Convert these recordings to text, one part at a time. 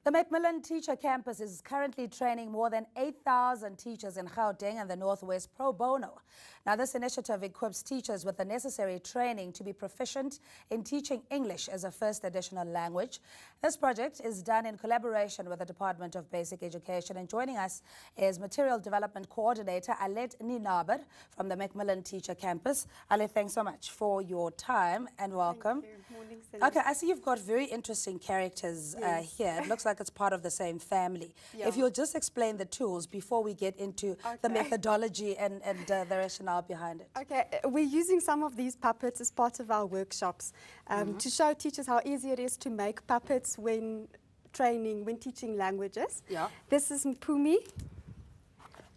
The Macmillan Teacher Campus is currently training more than 8,000 teachers in Gauteng and the Northwest pro bono. Now, this initiative equips teachers with the necessary training to be proficient in teaching English as a first additional language. This project is done in collaboration with the Department of Basic Education. And joining us is Material Development Coordinator Alet Ninaber from the Macmillan Teacher Campus. Alet, thanks so much for your time and welcome. Thank you. Morning, okay, I see you've got very interesting characters here. It looks like it's part of the same family. Yeah. If you'll just explain the tools before we get into the methodology and the rationale behind it. Okay, we're using some of these puppets as part of our workshops to show teachers how easy it is to make puppets when teaching languages. Yeah. This is Mpumi.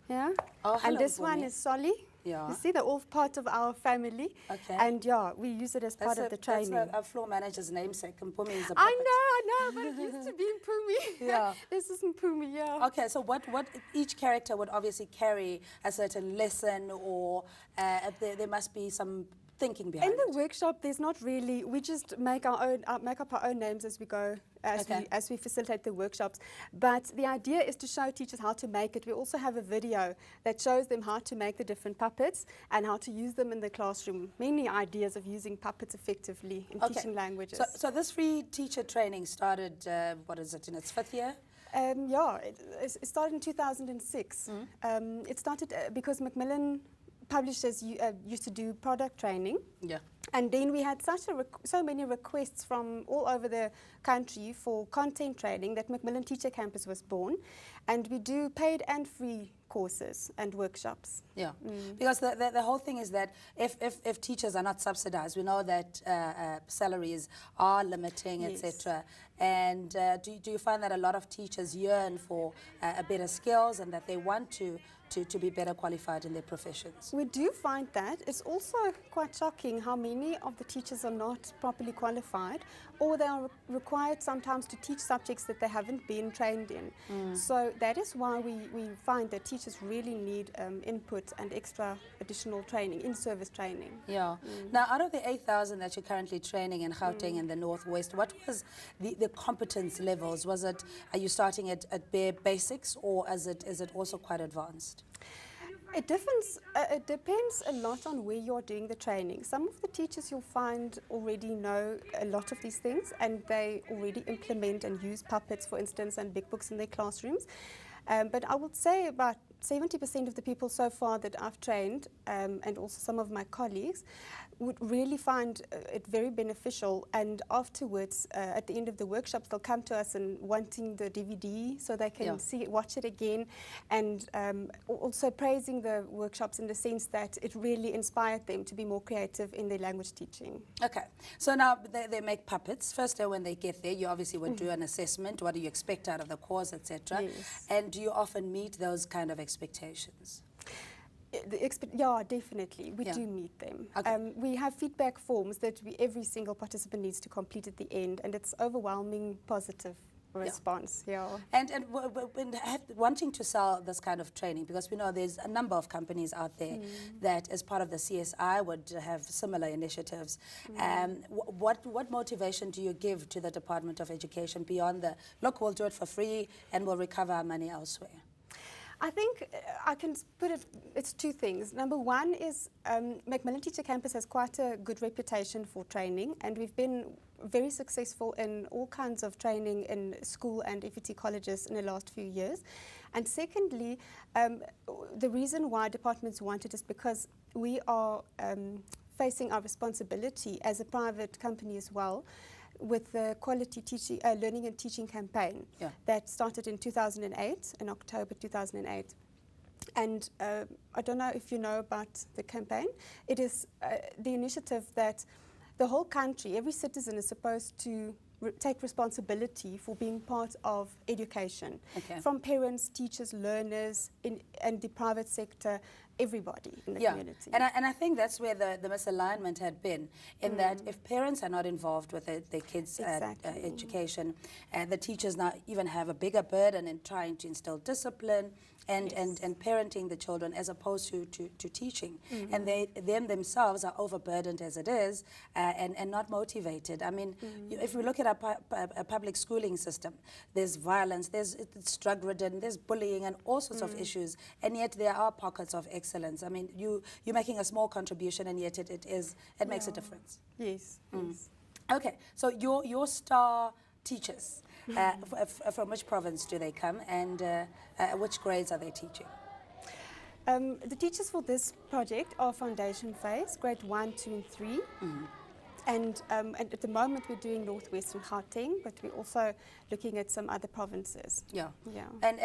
Yeah. Oh, hello, and this Mpumi. one is Solly. Yeah. You see, they're all part of our family. Okay. And yeah, we use it as part of the training. That's a floor manager's namesake. Mpumi is a puppet. I know, but it used to be Mpumi. Yeah. This is Mpumi, yeah. Okay, so what each character would obviously carry a certain lesson, or there must be some thinking behind it. In the workshop, there's not really. We just make up our own names as we go, as we facilitate the workshops. But the idea is to show teachers how to make it. We also have a video that shows them how to make the different puppets and how to use them in the classroom. Mainly ideas of using puppets effectively in teaching languages. So this free teacher training started, what is it, in its 5th year? Yeah, it started in 2006. It started because Macmillan publishers used to do product training. Yeah. And then we had so many requests from all over the country for content training that Macmillan Teacher Campus was born. And we do paid and free courses and workshops. Yeah, because the whole thing is that if teachers are not subsidized, we know that salaries are limiting, etc. And do you find that a lot of teachers yearn for better skills and that they want to be better qualified in their professions? We do find that. It's also quite shocking how many of the teachers are not properly qualified, or they are required sometimes to teach subjects that they haven't been trained in. So that is why we find that teachers really need input and extra additional training, in-service training. Yeah. Now, out of the 8,000 that you're currently training in Gauteng and the Northwest, what was the competence levels? Are you starting at bare basics, or is it also quite advanced? It depends a lot on where you're doing the training. Some of the teachers you'll find already know a lot of these things, and they already implement and use puppets, for instance, and big books in their classrooms. But I would say about 70% of the people so far that I've trained, and also some of my colleagues, would really find it very beneficial. And afterwards, at the end of the workshops, they'll come to us and wanting the DVD so they can watch it again, and also praising the workshops in the sense that it really inspired them to be more creative in their language teaching. Okay, so now they make puppets. First day when they get there, you obviously would do an assessment. What do you expect out of the course, etc. Yes. And do you often meet those kind of expectations? Yeah, definitely. We do meet them. Okay. We have feedback forms that every single participant needs to complete at the end, and it's overwhelming positive response. And wanting to sell this kind of training, because we know there's a number of companies out there that, as part of the CSI, would have similar initiatives. What motivation do you give to the Department of Education beyond the, look, we'll do it for free and we'll recover our money elsewhere? I think I can put it's two things. Number one is Macmillan Teacher Campus has quite a good reputation for training, and we've been very successful in all kinds of training in school and FET colleges in the last few years. And secondly, the reason why departments want it is because we are facing our responsibility as a private company as well, with the Quality Learning and Teaching campaign that started in 2008, in October 2008. And I don't know if you know about the campaign. It is the initiative that the whole country, every citizen is supposed to take responsibility for being part of education. From parents, teachers, learners, and the private sector, everybody in the Yeah, community. and I think that's where the misalignment had been, in that if parents are not involved with their kids' education, the teachers now even have a bigger burden in trying to instill discipline and parenting the children as opposed to teaching. And they themselves are overburdened as it is, and not motivated. I mean, if we look at our public schooling system, there's violence, it's drug-ridden, there's bullying and all sorts of issues, and yet there are pockets of excellence. I mean, you're making a small contribution, and yet it makes a difference. Yes. Yes. Okay, so your star teachers, from which province do they come, and which grades are they teaching? The teachers for this project are foundation phase, grade 1, 2 and 3. And at the moment we're doing Northwestern Gauteng, but we're also looking at some other provinces. Yeah. Yeah. And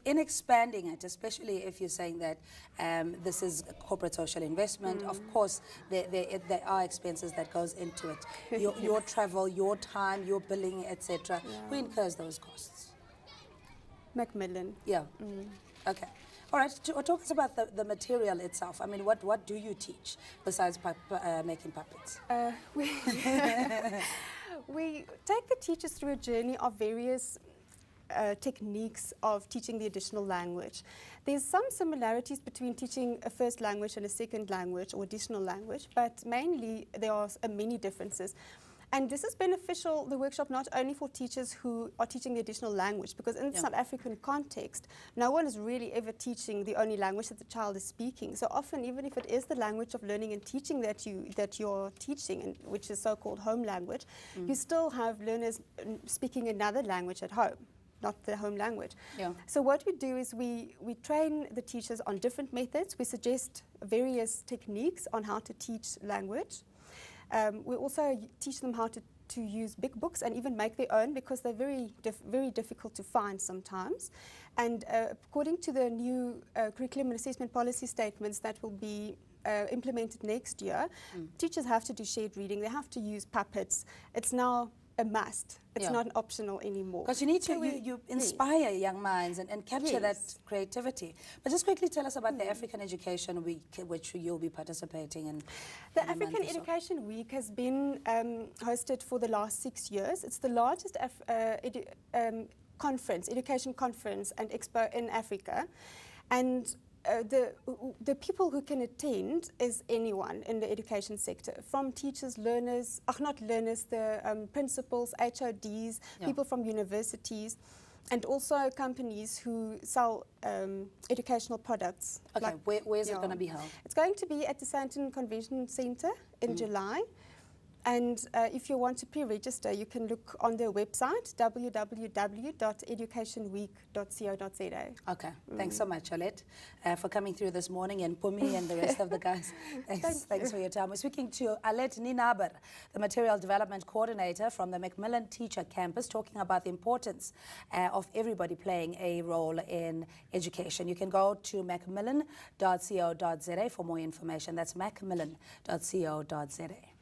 in expanding it, especially if you're saying that this is corporate social investment, of course there are expenses that goes into it. Your travel, your time, your billing, etc. Who incurs those costs? Macmillan. Yeah. Okay. All right. Talk us about the material itself. I mean, what do you teach besides making puppets? We take the teachers through a journey of various techniques of teaching the additional language. There's some similarities between teaching a first language and a second language or additional language, but mainly there are many differences. And this is beneficial, the workshop, not only for teachers who are teaching the additional language, because in the South African context, no one is really ever teaching the only language that the child is speaking. So often, even if it is the language of learning and teaching that you're teaching, and which is so-called home language, you still have learners speaking another language at home, not the home language. Yeah. So what we do is we train the teachers on different methods. We suggest various techniques on how to teach language. We also teach them how to use big books and even make their own, because they're very difficult to find sometimes. And according to the new curriculum and assessment policy statements that will be implemented next year, teachers have to do shared reading. They have to use puppets. It's now a must. It's not optional anymore. Because you need to you inspire young minds and capture that creativity. But just quickly tell us about the African Education Week, which you'll be participating in. The African Education Week has been hosted for the last 6 years. It's the largest education conference and expo in Africa. And the people who can attend is anyone in the education sector, from teachers, learners, not learners, the principals, HODs, people from universities, and also companies who sell educational products. Okay, like, where's it going to be held? It's going to be at the Sandton Convention Centre in July. And if you want to pre-register, you can look on their website, www.educationweek.co.za. Okay. Thanks so much, Alette, for coming through this morning, and Pumi and the rest of the guys. Thanks for your time. We're speaking to Alette Ninaber, the Material Development Coordinator from the Macmillan Teacher Campus, talking about the importance of everybody playing a role in education. You can go to macmillan.co.za for more information. That's macmillan.co.za.